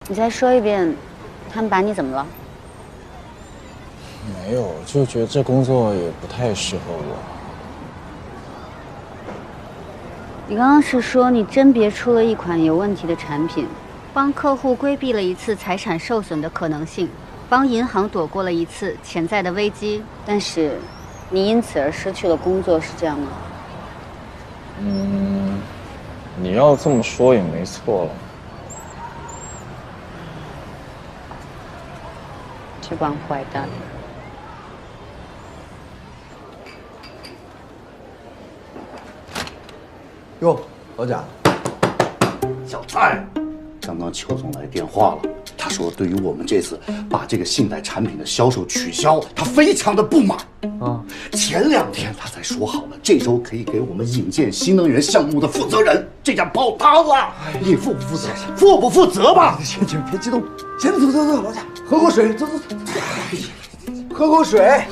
你再说一遍，他们把你怎么了？没有，就觉得这工作也不太适合我。你刚刚是说你甄别出了一款有问题的产品，帮客户规避了一次财产受损的可能性，帮银行躲过了一次潜在的危机，但是你因此而失去了工作，是这样吗？你要这么说也没错了。这帮坏蛋！哟，老贾，小蔡，刚刚邱总来电话了，他说对于我们这次把这个信贷产品的销售取消，他非常的不满。前2天他才说好了，这周可以给我们引荐新能源项目的负责人，这下泡汤了。你负不负责？负不负责吧？先别激动，先走，老贾，喝口水，走，喝口水。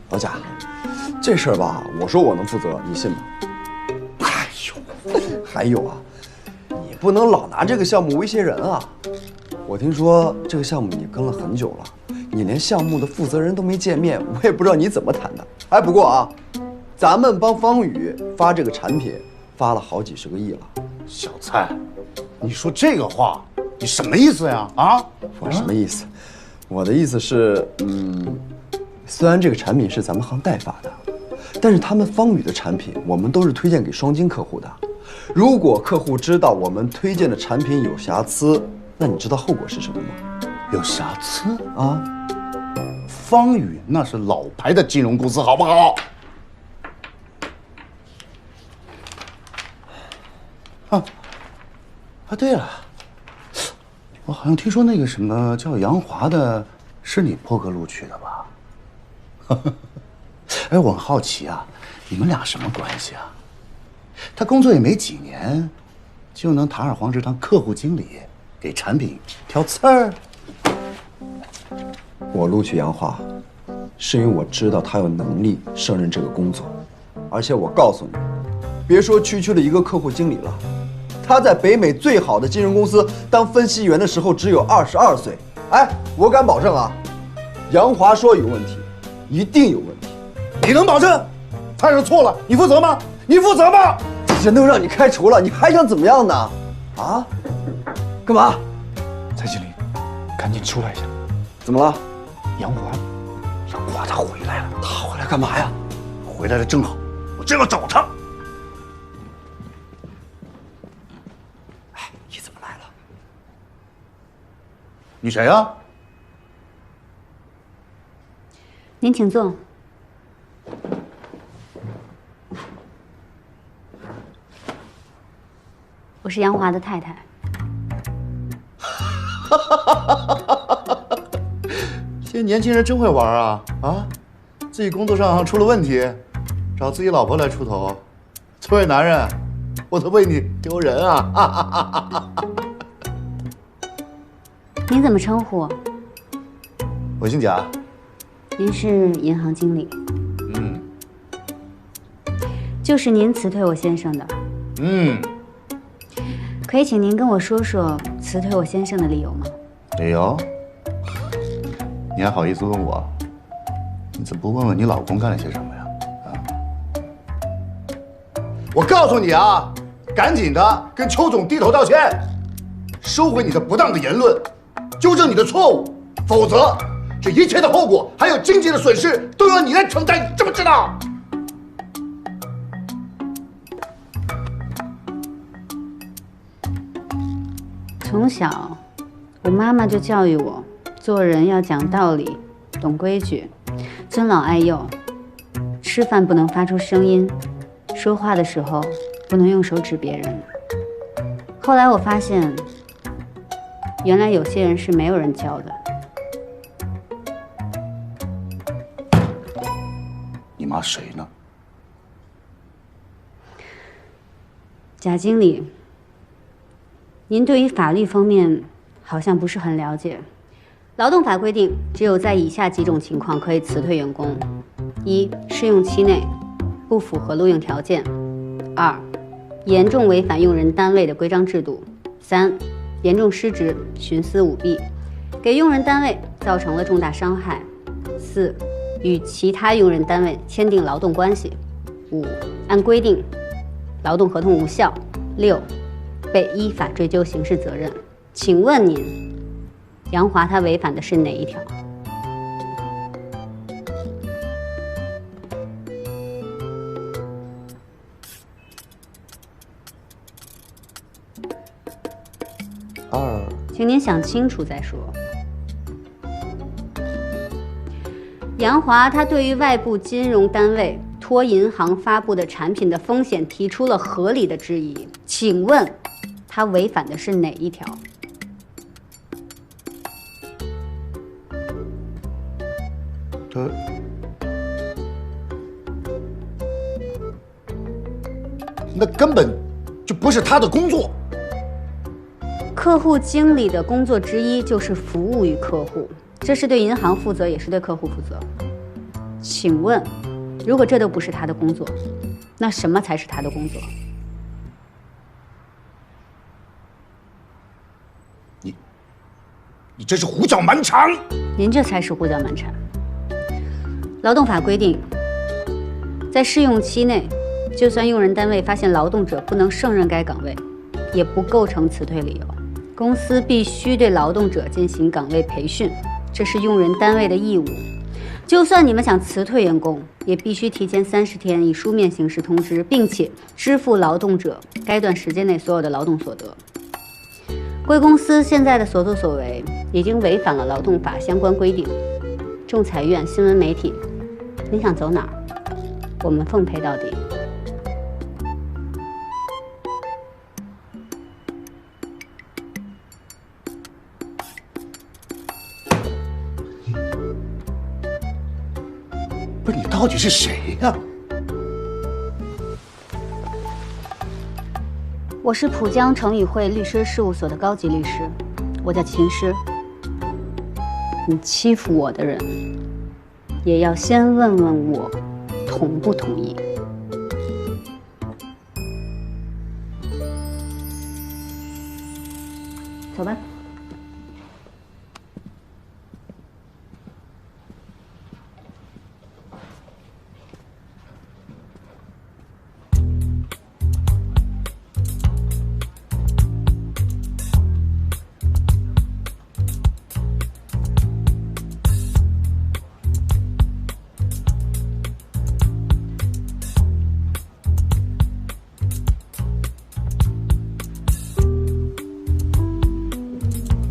老贾，这事儿吧，我说我能负责，你信吗？还有啊，你不能老拿这个项目威胁人啊！我听说这个项目你跟了很久了，你连项目的负责人都没见面，我也不知道你怎么谈的。哎，不过啊，咱们帮方宇发这个产品，发了好几十个亿了。小蔡，你说这个话，你什么意思呀？啊？我什么意思？我的意思是，虽然这个产品是咱们行代发的，但是他们方宇的产品，我们都是推荐给双金客户的。如果客户知道我们推荐的产品有瑕疵，那你知道后果是什么吗？有瑕疵啊？方宇那是老牌的金融公司，好不好？对了，我好像听说那个什么叫杨华的，是你破格录取的吧？哎，我很好奇啊，你们俩什么关系啊？他工作也没几年，就能堂而皇之当客户经理，给产品挑刺儿。我录取杨华，是因为我知道他有能力胜任这个工作，而且我告诉你，别说区区的一个客户经理了，他在北美最好的金融公司当分析员的时候只有22岁。哎，我敢保证啊，杨华说有问题，一定有问题。你能保证？他要是错了，你负责吗？你负责吗？人都让你开除了，你还想怎么样呢？啊？干嘛？蔡经理，赶紧出来一下！怎么了？杨华他回来了。他回来干嘛呀？回来了正好，我正要找他。哎，你怎么来了？你谁呀？您请坐。我是杨华的太太。现在年轻人真会玩啊！啊，自己工作上出了问题，找自己老婆来出头。作为男人，我都为你丢人啊！您怎么称呼？我姓贾。您是银行经理。就是您辞退我先生的。可以请您跟我说说辞退我先生的理由吗？理由？你还好意思问我？你怎么不问问你老公干了些什么呀？啊！我告诉你啊，赶紧的跟邱总低头道歉，收回你的不当的言论，纠正你的错误，否则这一切的后果还有经济的损失都要你来承担，你知不知道？从小，我妈妈就教育我，做人要讲道理，懂规矩，尊老爱幼，吃饭不能发出声音，说话的时候不能用手指别人。后来我发现，原来有些人是没有人教的。你骂谁呢？贾经理，您对于法律方面好像不是很了解。劳动法规定，只有在以下几种情况可以辞退员工：一、试用期内不符合录用条件；二、严重违反用人单位的规章制度；三、严重失职、徇私舞弊，给用人单位造成了重大伤害。4、与其他用人单位签订劳动关系。5、按规定劳动合同无效。6、被依法追究刑事责任。请问您，杨华他违反的是哪一条？2。请您想清楚再说。杨华他对于外部金融单位托银行发布的产品的风险提出了合理的质疑，请问他违反的是哪一条？那根本就不是他的工作。客户经理的工作之一就是服务于客户，这是对银行负责，也是对客户负责。请问，如果这都不是他的工作，那什么才是他的工作？你这是胡搅蛮缠！您这才是胡搅蛮缠。劳动法规定，在试用期内，就算用人单位发现劳动者不能胜任该岗位，也不构成辞退理由。公司必须对劳动者进行岗位培训，这是用人单位的义务。就算你们想辞退员工，也必须提前30天以书面形式通知，并且支付劳动者该段时间内所有的劳动所得。贵公司现在的所作所为已经违反了劳动法相关规定。仲裁院、新闻媒体，你想走哪儿？我们奉陪到底。不是你到底是谁呀？我是浦江程宇慧律师事务所的高级律师，我叫秦诗。你欺负我的人，也要先问问我同不同意。走吧。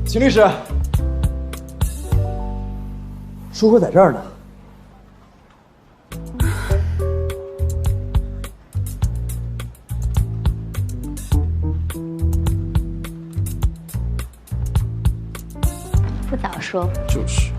秦律师，书会在这儿呢。不早说。就是。